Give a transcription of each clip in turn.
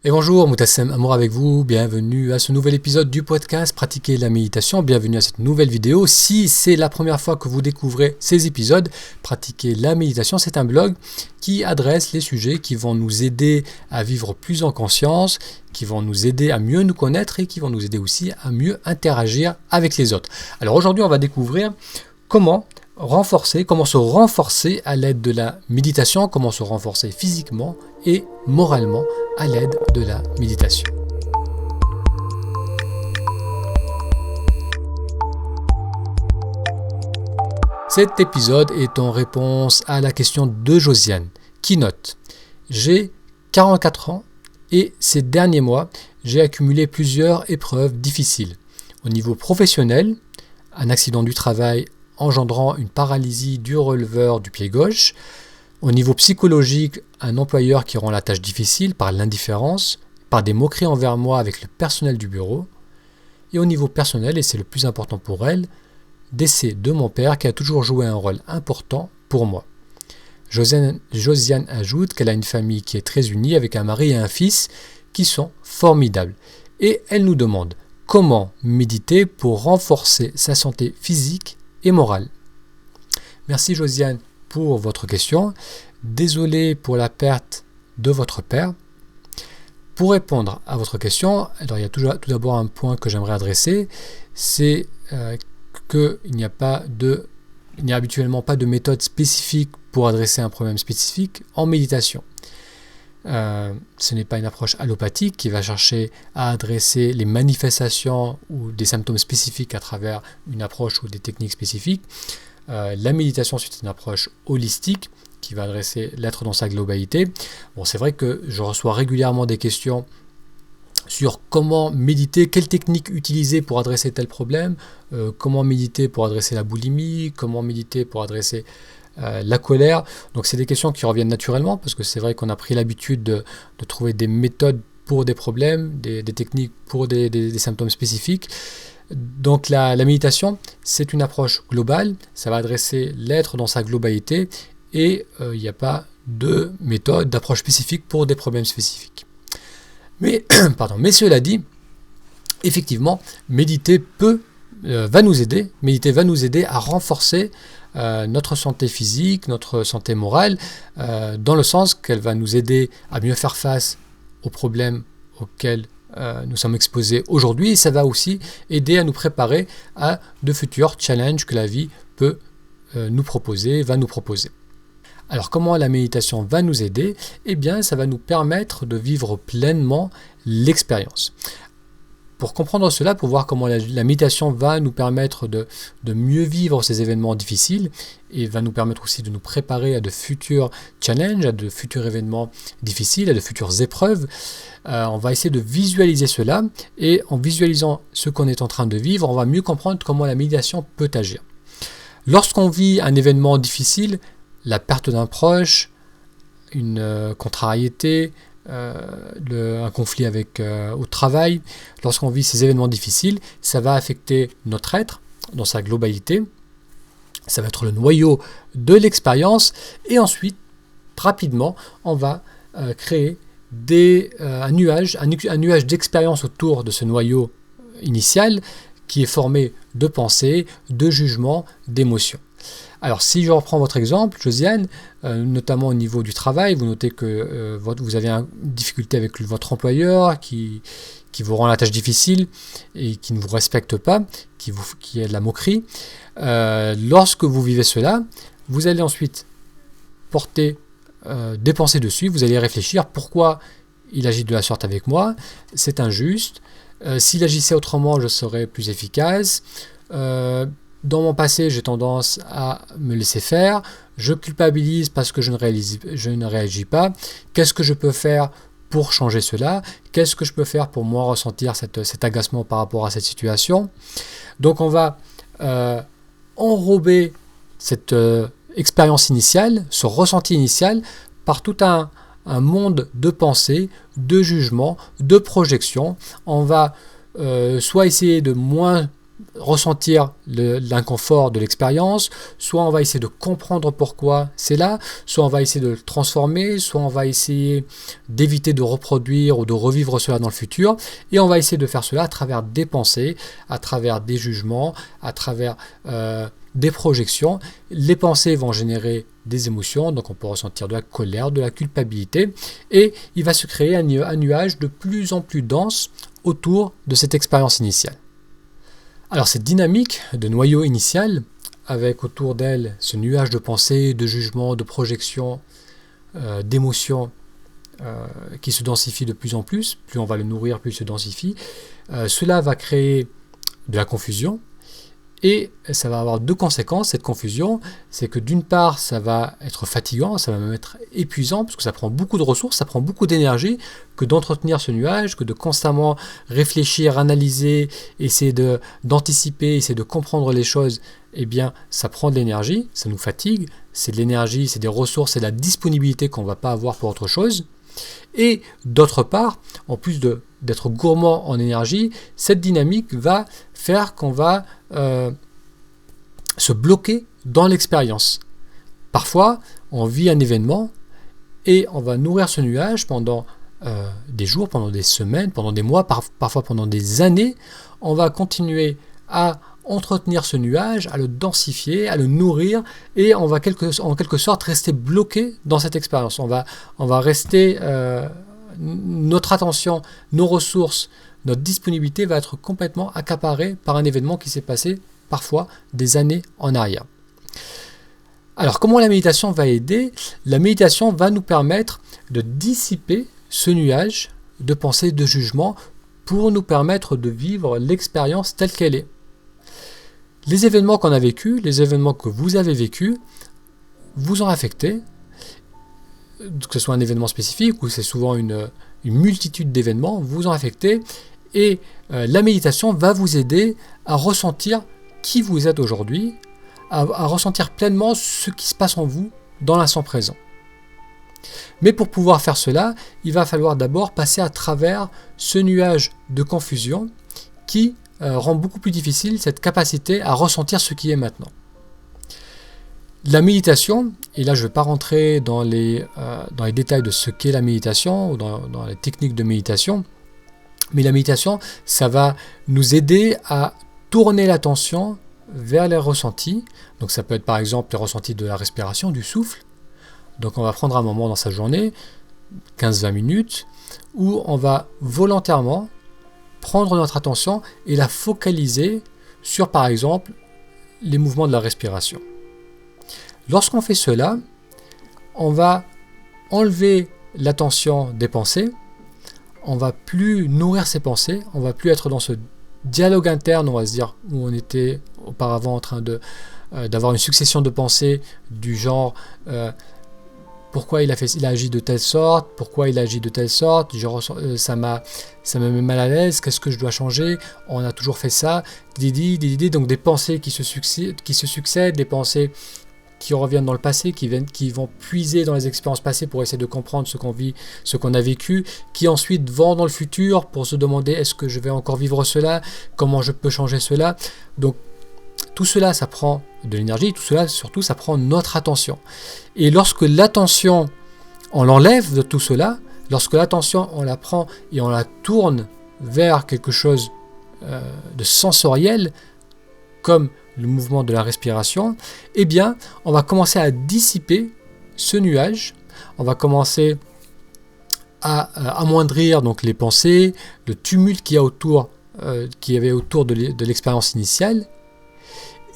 Et bonjour, Moutassem Amour avec vous, bienvenue à ce nouvel épisode du podcast Pratiquer la méditation, bienvenue à cette nouvelle vidéo. Si c'est la première fois que vous découvrez ces épisodes, Pratiquer la méditation, c'est un blog qui adresse les sujets qui vont nous aider à vivre plus en conscience, qui vont nous aider à mieux nous connaître et qui vont nous aider aussi à mieux interagir avec les autres. Alors aujourd'hui, on va découvrir comment se renforcer à l'aide de la méditation, comment se renforcer physiquement et moralement à l'aide de la méditation. Cet épisode est en réponse à la question de Josiane, qui note « J'ai 44 ans et ces derniers mois, j'ai accumulé plusieurs épreuves difficiles. Au niveau professionnel, un accident du travail engendrant une paralysie du releveur du pied gauche. Au niveau psychologique, un employeur qui rend la tâche difficile par l'indifférence, par des moqueries envers moi avec le personnel du bureau. Et au niveau personnel, et c'est le plus important pour elle, décès de mon père qui a toujours joué un rôle important pour moi. Josiane ajoute qu'elle a une famille qui est très unie avec un mari et un fils qui sont formidables. Et elle nous demande comment méditer pour renforcer sa santé physique et morale. Merci Josiane pour votre question. Désolé pour la perte de votre père. Pour répondre à votre question, alors il y a tout d'abord un point que j'aimerais adresser, c'est qu'il n'y a habituellement pas de méthode spécifique pour adresser un problème spécifique en méditation. Ce n'est pas une approche allopathique qui va chercher à adresser les manifestations ou des symptômes spécifiques à travers une approche ou des techniques spécifiques. La méditation, c'est une approche holistique qui va adresser l'être dans sa globalité. Bon, c'est vrai que je reçois régulièrement des questions sur comment méditer, quelle technique utiliser pour adresser tel problème, comment méditer pour adresser la boulimie, comment méditer pour adresser la colère. Donc c'est des questions qui reviennent naturellement parce que c'est vrai qu'on a pris l'habitude de trouver des méthodes pour des problèmes, des techniques pour des symptômes spécifiques. Donc la méditation, c'est une approche globale, ça va adresser l'être dans sa globalité et il n'y a pas de méthode, d'approche spécifique pour des problèmes spécifiques. Mais cela dit, effectivement, méditer va nous aider à renforcer notre santé physique, notre santé morale, dans le sens qu'elle va nous aider à mieux faire face aux problèmes auxquels nous sommes exposés aujourd'hui, et ça va aussi aider à nous préparer à de futurs challenges que la vie va nous proposer. Alors comment la méditation va nous aider ? Eh bien, ça va nous permettre de vivre pleinement l'expérience. Pour comprendre cela, pour voir comment la méditation va nous permettre de mieux vivre ces événements difficiles et va nous permettre aussi de nous préparer à de futurs challenges, à de futurs événements difficiles, à de futures épreuves, on va essayer de visualiser cela et en visualisant ce qu'on est en train de vivre, on va mieux comprendre comment la méditation peut agir. Lorsqu'on vit un événement difficile, la perte d'un proche, une contrariété, un conflit au travail, lorsqu'on vit ces événements difficiles, ça va affecter notre être dans sa globalité, ça va être le noyau de l'expérience et ensuite, rapidement, on va créer un nuage d'expérience autour de ce noyau initial qui est formé de pensées, de jugements, d'émotions. Alors si je reprends votre exemple, Josiane, notamment au niveau du travail, vous notez que vous avez une difficulté avec votre employeur qui vous rend la tâche difficile et qui ne vous respecte pas, qui est de la moquerie. Lorsque vous vivez cela, vous allez ensuite porter des pensées dessus, vous allez réfléchir pourquoi il agit de la sorte avec moi, c'est injuste, s'il agissait autrement je serais plus efficace, dans mon passé, j'ai tendance à me laisser faire. Je culpabilise parce que je ne réagis pas. Qu'est-ce que je peux faire pour changer cela ? Qu'est-ce que je peux faire pour moi ressentir cet agacement par rapport à cette situation ? Donc on va enrober cette expérience initiale, ce ressenti initial, par tout un monde de pensées, de jugements, de projections. On va soit essayer de moins ressentir l'inconfort de l'expérience, soit on va essayer de comprendre pourquoi c'est là, soit on va essayer de le transformer, soit on va essayer d'éviter de reproduire ou de revivre cela dans le futur, et on va essayer de faire cela à travers des pensées, à travers des jugements, à travers des projections. Les pensées vont générer des émotions, donc on peut ressentir de la colère, de la culpabilité, et il va se créer un nuage de plus en plus dense autour de cette expérience initiale. Alors cette dynamique de noyau initial, avec autour d'elle ce nuage de pensées, de jugements, de projections, d'émotions qui se densifie de plus en plus on va le nourrir, plus il se densifie, cela va créer de la confusion, et ça va avoir deux conséquences. Cette confusion, c'est que d'une part, ça va être fatigant, ça va même être épuisant, parce que ça prend beaucoup de ressources, ça prend beaucoup d'énergie, que d'entretenir ce nuage, que de constamment réfléchir, analyser, essayer d'anticiper, essayer de comprendre les choses. Eh bien, ça prend de l'énergie, ça nous fatigue, c'est de l'énergie, c'est des ressources, c'est de la disponibilité qu'on ne va pas avoir pour autre chose. Et d'autre part, en plus d'être gourmand en énergie, cette dynamique va faire qu'on va se bloquer dans l'expérience. Parfois, on vit un événement et on va nourrir ce nuage pendant des jours, pendant des semaines, pendant des mois, parfois pendant des années. On va continuer à entretenir ce nuage, à le densifier, à le nourrir, et on va en quelque sorte rester bloqué dans cette expérience. On va rester, notre attention, nos ressources, notre disponibilité va être complètement accaparée par un événement qui s'est passé parfois des années en arrière. Alors comment la méditation va aider ? La méditation va nous permettre de dissiper ce nuage de pensée, de jugement, pour nous permettre de vivre l'expérience telle qu'elle est. Les événements qu'on a vécus, les événements que vous avez vécus, vous ont affecté, que ce soit un événement spécifique ou c'est souvent une multitude d'événements, vous ont affecté, et la méditation va vous aider à ressentir qui vous êtes aujourd'hui, à ressentir pleinement ce qui se passe en vous dans l'instant présent. Mais pour pouvoir faire cela, il va falloir d'abord passer à travers ce nuage de confusion qui rend beaucoup plus difficile cette capacité à ressentir ce qui est maintenant. La méditation, et là je ne vais pas rentrer dans les détails de ce qu'est la méditation ou dans les techniques de méditation, mais la méditation, ça va nous aider à tourner l'attention vers les ressentis. Donc ça peut être par exemple les ressentis de la respiration, du souffle. Donc on va prendre un moment dans sa journée, 15-20 minutes, où on va volontairement prendre notre attention et la focaliser sur, par exemple, les mouvements de la respiration. Lorsqu'on fait cela, on va enlever l'attention des pensées, on va plus nourrir ces pensées, on va plus être dans ce dialogue interne, on va se dire, où on était auparavant en train d'avoir une succession de pensées du genre pourquoi il a agi de telle sorte, pourquoi il agit de telle sorte, ça me met mal à l'aise, qu'est-ce que je dois changer, on a toujours fait ça, donc des pensées qui se succèdent, des pensées qui reviennent dans le passé, qui vont puiser dans les expériences passées pour essayer de comprendre ce qu'on vit, ce qu'on a vécu, qui ensuite vont dans le futur pour se demander est-ce que je vais encore vivre cela, comment je peux changer cela. Donc tout cela, ça prend de l'énergie, tout cela, surtout, ça prend notre attention. Et lorsque l'attention, on l'enlève de tout cela, lorsque l'attention, on la prend et on la tourne vers quelque chose de sensoriel, comme le mouvement de la respiration, eh bien, on va commencer à dissiper ce nuage, on va commencer à amoindrir donc les pensées, le tumulte qu'il y avait autour de l'expérience initiale,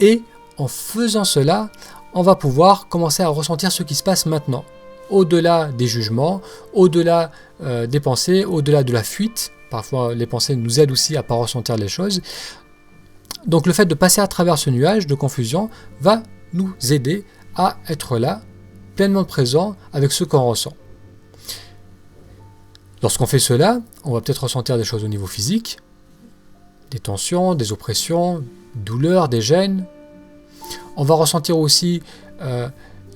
et en faisant cela, on va pouvoir commencer à ressentir ce qui se passe maintenant, au-delà des jugements, au-delà des pensées, au-delà de la fuite. Parfois, les pensées nous aident aussi à ne pas ressentir les choses. Donc le fait de passer à travers ce nuage de confusion va nous aider à être là, pleinement présent avec ce qu'on ressent. Lorsqu'on fait cela, on va peut-être ressentir des choses au niveau physique, des tensions, des oppressions, douleurs, des gênes. On va ressentir aussi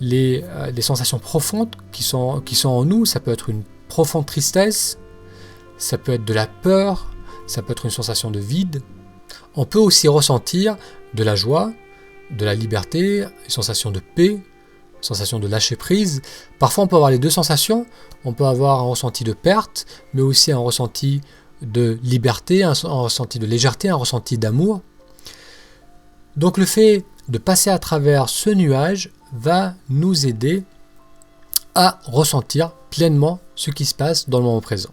les sensations profondes qui sont en nous. Ça peut être une profonde tristesse, ça peut être de la peur, ça peut être une sensation de vide. On peut aussi ressentir de la joie, de la liberté, une sensation de paix, une sensation de lâcher prise. Parfois on peut avoir les deux sensations, on peut avoir un ressenti de perte, mais aussi un ressenti de liberté, un ressenti de légèreté, un ressenti d'amour. Donc le fait de passer à travers ce nuage va nous aider à ressentir pleinement ce qui se passe dans le moment présent.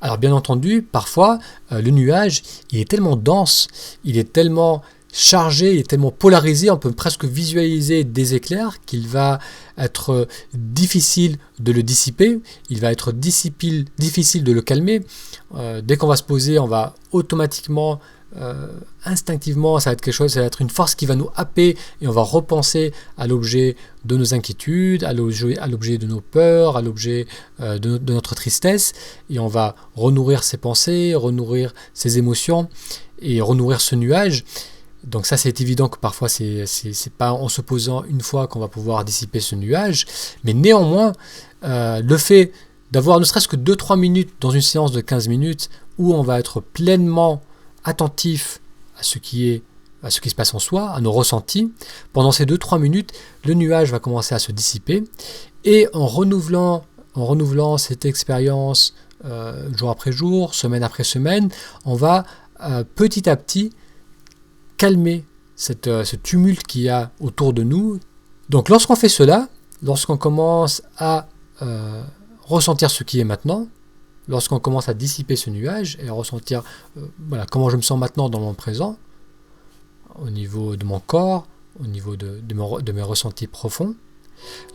Alors bien entendu, parfois, le nuage, il est tellement dense, il est tellement chargé, il est tellement polarisé, on peut presque visualiser des éclairs qu'il va être difficile de le dissiper, il va être difficile de le calmer. Dès qu'on va se poser, on va automatiquement, instinctivement, ça va être quelque chose, ça va être une force qui va nous happer et on va repenser à l'objet de nos inquiétudes, à l'objet de nos peurs, à l'objet de notre tristesse, et on va renourrir ses pensées, renourrir ses émotions et renourrir ce nuage. Donc ça, c'est évident que parfois c'est pas en se posant une fois qu'on va pouvoir dissiper ce nuage, mais néanmoins le fait d'avoir ne serait-ce que 2-3 minutes dans une séance de 15 minutes où on va être pleinement attentif à ce qui se passe en soi, à nos ressentis, pendant ces 2-3 minutes, le nuage va commencer à se dissiper, et en renouvelant cette expérience jour après jour, semaine après semaine, on va petit à petit calmer ce tumulte qu'il y a autour de nous. Donc lorsqu'on fait cela, lorsqu'on commence à ressentir ce qui est maintenant, lorsqu'on commence à dissiper ce nuage et à ressentir comment je me sens maintenant dans mon présent, au niveau de mon corps, au niveau de mes ressentis profonds,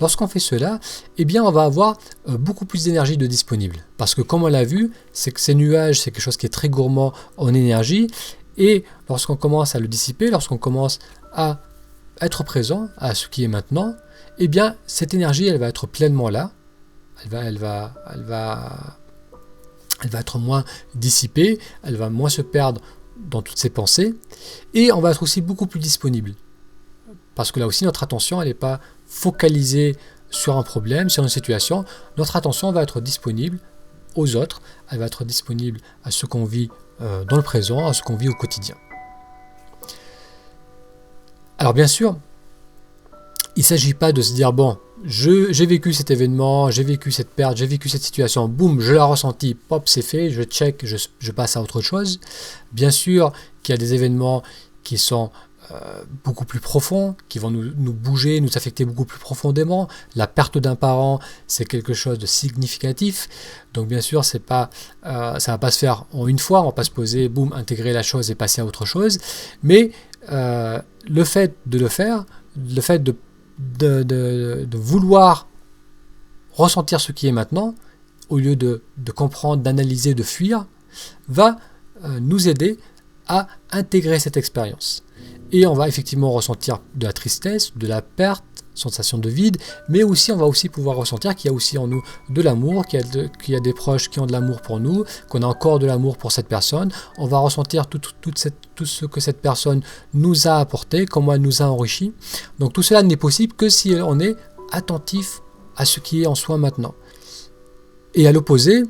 lorsqu'on fait cela, eh bien on va avoir beaucoup plus d'énergie de disponible. Parce que comme on l'a vu, c'est que ces nuages, c'est quelque chose qui est très gourmand en énergie. Et lorsqu'on commence à le dissiper, lorsqu'on commence à être présent à ce qui est maintenant, eh bien cette énergie, elle va être pleinement là. Elle va être moins dissipée, elle va moins se perdre dans toutes ses pensées, et on va être aussi beaucoup plus disponible. Parce que là aussi, notre attention, elle n'est pas focalisée sur un problème, sur une situation. Notre attention va être disponible aux autres, elle va être disponible à ce qu'on vit dans le présent, à ce qu'on vit au quotidien. Alors bien sûr, il ne s'agit pas de se dire, bon, j'ai vécu cet événement, j'ai vécu cette perte, j'ai vécu cette situation, boum, je l'ai ressenti, pop, c'est fait, je check, je passe à autre chose. Bien sûr qu'il y a des événements qui sont beaucoup plus profonds, qui vont nous bouger, nous affecter beaucoup plus profondément. La perte d'un parent, c'est quelque chose de significatif. Donc bien sûr, ça va pas se faire en une fois, on va pas se poser, boum, intégrer la chose et passer à autre chose. Mais le fait de le faire, le fait de vouloir ressentir ce qui est maintenant, au lieu de comprendre, d'analyser, de fuir, va nous aider à intégrer cette expérience. Et on va effectivement ressentir de la tristesse, de la perte, sensation de vide, mais aussi on va aussi pouvoir ressentir qu'il y a aussi en nous de l'amour, qu'il y a des proches qui ont de l'amour pour nous, qu'on a encore de l'amour pour cette personne. On va ressentir tout ce que cette personne nous a apporté, comment elle nous a enrichi. Donc tout cela n'est possible que si on est attentif à ce qui est en soi maintenant. Et à l'opposé,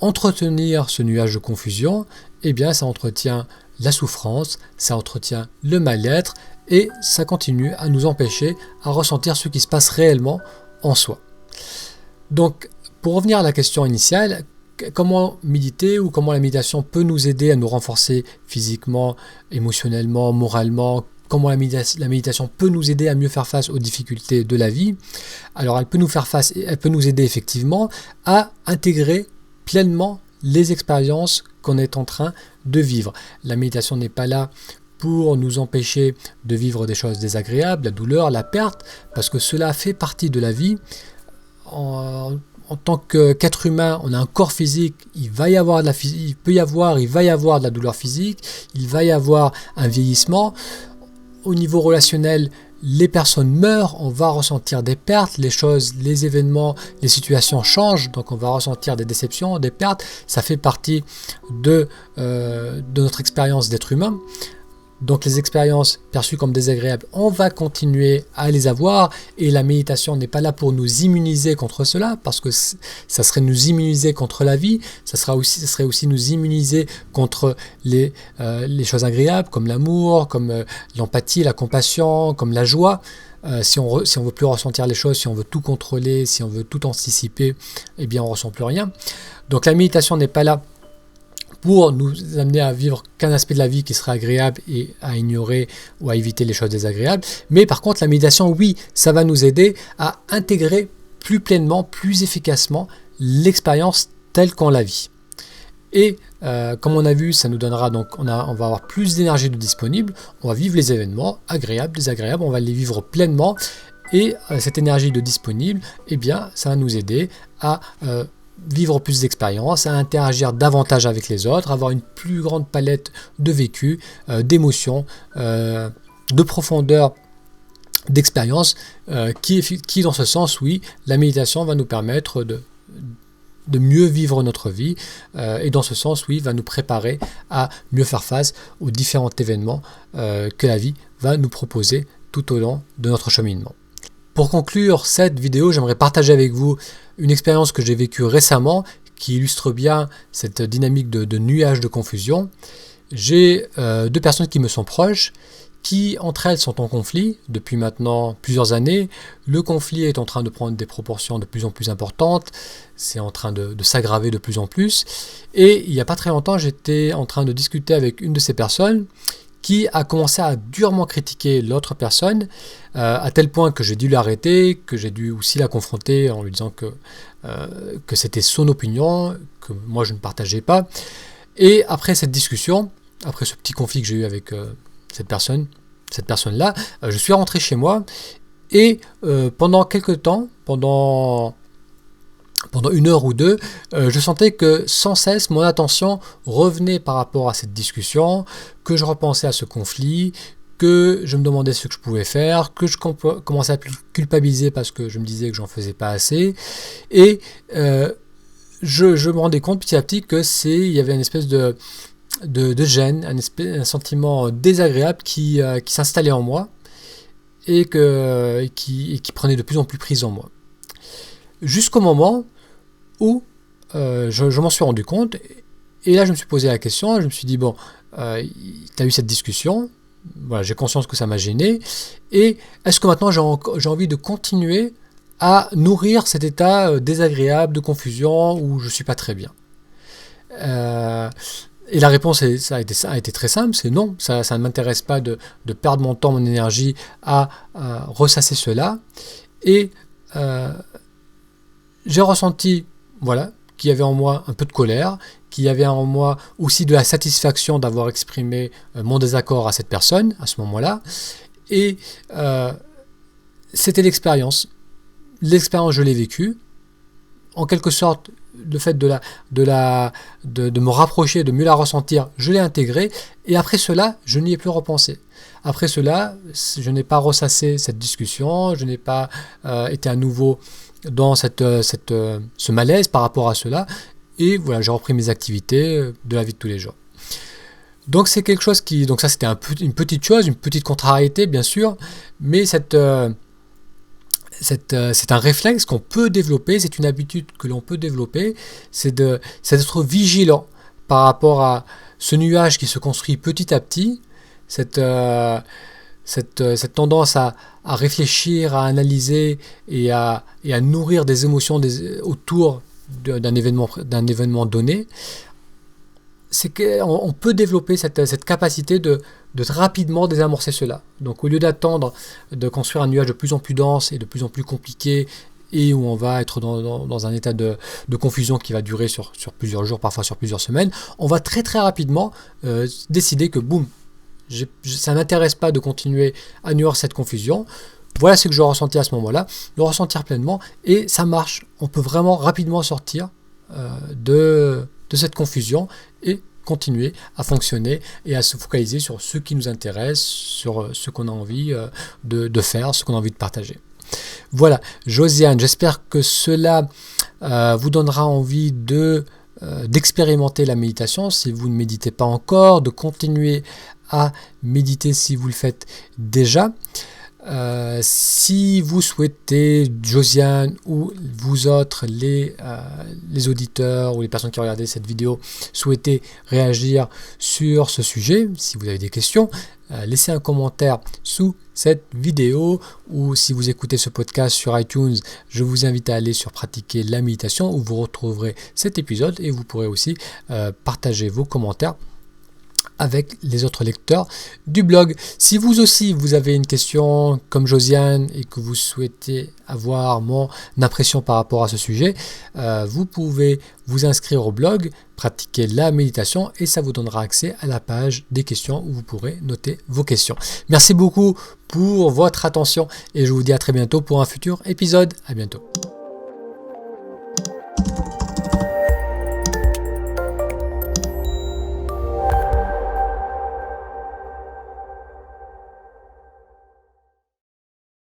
entretenir ce nuage de confusion, eh bien ça entretient la souffrance, ça entretient le mal-être et ça continue à nous empêcher à ressentir ce qui se passe réellement en soi. Donc, pour revenir à la question initiale, comment méditer ou comment la méditation peut nous aider à nous renforcer physiquement, émotionnellement, moralement, comment la méditation peut nous aider à mieux faire face aux difficultés de la vie. Alors, elle peut nous aider effectivement à intégrer pleinement les expériences qu'on est en train de vivre. La méditation n'est pas là pour nous empêcher de vivre des choses désagréables, la douleur, la perte, parce que cela fait partie de la vie. En tant qu'être humain, on a un corps physique, il va y avoir de la douleur physique, il va y avoir un vieillissement. Au niveau relationnel, les personnes meurent, on va ressentir des pertes, les événements, les situations changent, donc on va ressentir des déceptions, des pertes. Ça fait partie de notre expérience d'être humain. Donc les expériences perçues comme désagréables, on va continuer à les avoir, et la méditation n'est pas là pour nous immuniser contre cela, parce que ça serait nous immuniser contre la vie, ça serait aussi nous immuniser contre les choses agréables comme l'amour, comme l'empathie, la compassion, comme la joie. Si on veut plus ressentir les choses, si on veut tout contrôler, si on veut tout anticiper, eh bien on ressent plus rien. Donc la méditation n'est pas là pour nous amener à vivre qu'un aspect de la vie qui serait agréable et à ignorer ou à éviter les choses désagréables. Mais par contre, la méditation, oui, ça va nous aider à intégrer plus pleinement, plus efficacement l'expérience telle qu'on la vit. Et comme on a vu, ça nous donnera donc, on va avoir plus d'énergie de disponible, on va vivre les événements agréables, désagréables, on va les vivre pleinement. Et cette énergie de disponible, eh bien, ça va nous aider à vivre plus d'expériences, à interagir davantage avec les autres, avoir une plus grande palette de vécus, d'émotions, de profondeur, d'expériences, qui dans ce sens, oui, la méditation va nous permettre de mieux vivre notre vie, et dans ce sens, oui, va nous préparer à mieux faire face aux différents événements que la vie va nous proposer tout au long de notre cheminement. Pour conclure cette vidéo, j'aimerais partager avec vous une expérience que j'ai vécue récemment qui illustre bien cette dynamique de nuage de confusion. J'ai deux personnes qui me sont proches, qui entre elles sont en conflit depuis maintenant plusieurs années. Le conflit est en train de prendre des proportions de plus en plus importantes, c'est en train de s'aggraver de plus en plus. Et il n'y a pas très longtemps, j'étais en train de discuter avec une de ces personnes qui a commencé à durement critiquer l'autre personne, à tel point que j'ai dû l'arrêter, que j'ai dû aussi la confronter en lui disant que c'était son opinion, que moi je ne partageais pas. Et après cette discussion, après ce petit conflit que j'ai eu avec cette personne-là, je suis rentré chez moi, et pendant quelques temps, pendant 1 heure ou deux, je sentais que sans cesse mon attention revenait par rapport à cette discussion, que je repensais à ce conflit, que je me demandais ce que je pouvais faire, que je commençais à culpabiliser parce que je me disais que j'en faisais pas assez, et je me rendais compte petit à petit que il y avait une espèce de gêne, un sentiment désagréable qui s'installait en moi, et qui prenait de plus en plus prise en moi. Jusqu'au moment où je m'en suis rendu compte, et là je me suis posé la question, je me suis dit, bon, tu as eu cette discussion, voilà, j'ai conscience que ça m'a gêné, et est-ce que maintenant j'ai envie de continuer à nourrir cet état désagréable, de confusion, où je ne suis pas très bien? Et la réponse ça a été très simple, c'est non, ça ne m'intéresse pas de perdre mon temps, mon énergie à ressasser cela. Et j'ai ressenti, voilà, qu'il y avait en moi un peu de colère, qu'il y avait en moi aussi de la satisfaction d'avoir exprimé mon désaccord à cette personne à ce moment-là. Et c'était l'expérience. L'expérience, je l'ai vécue. En quelque sorte, le fait de me rapprocher, de mieux la ressentir, je l'ai intégré, et après cela, je n'y ai plus repensé. Après cela, je n'ai pas ressassé cette discussion, je n'ai pas été à nouveau dans ce malaise par rapport à cela, et voilà, j'ai repris mes activités de la vie de tous les jours. Donc c'est quelque chose donc ça c'était une petite chose, une petite contrariété bien sûr, mais c'est un réflexe qu'on peut développer, c'est une habitude que l'on peut développer, c'est d'être vigilant par rapport à ce nuage qui se construit petit à petit, cette tendance à réfléchir, à analyser et à nourrir des émotions autour d'un événement donné. C'est qu'on peut développer cette capacité de rapidement désamorcer cela. Donc au lieu d'attendre de construire un nuage de plus en plus dense et de plus en plus compliqué, et où on va être dans un état de confusion qui va durer sur plusieurs jours, parfois sur plusieurs semaines, on va très très rapidement décider que boum, ça ne m'intéresse pas de continuer à nourrir cette confusion. Voilà ce que je ressentais à ce moment-là, le ressentir pleinement, et ça marche. On peut vraiment rapidement sortir de cette confusion et continuer à fonctionner et à se focaliser sur ce qui nous intéresse, sur ce qu'on a envie de faire, ce qu'on a envie de partager. Voilà, Josiane, j'espère que cela vous donnera envie d'expérimenter la méditation si vous ne méditez pas encore, de continuer à méditer si vous le faites déjà. Si vous souhaitez, Josiane ou vous autres, les auditeurs ou les personnes qui regardent cette vidéo, souhaitez réagir sur ce sujet, si vous avez des questions, laissez un commentaire sous cette vidéo, ou si vous écoutez ce podcast sur iTunes, je vous invite à aller sur Pratiquer la méditation où vous retrouverez cet épisode et vous pourrez aussi partager vos commentaires avec les autres lecteurs du blog. Si vous aussi vous avez une question comme Josiane et que vous souhaitez avoir mon impression par rapport à ce sujet, vous pouvez vous inscrire au blog Pratiquer la méditation et ça vous donnera accès à la page des questions où vous pourrez noter vos questions. Merci beaucoup pour votre attention et je vous dis à très bientôt pour un futur épisode. À bientôt.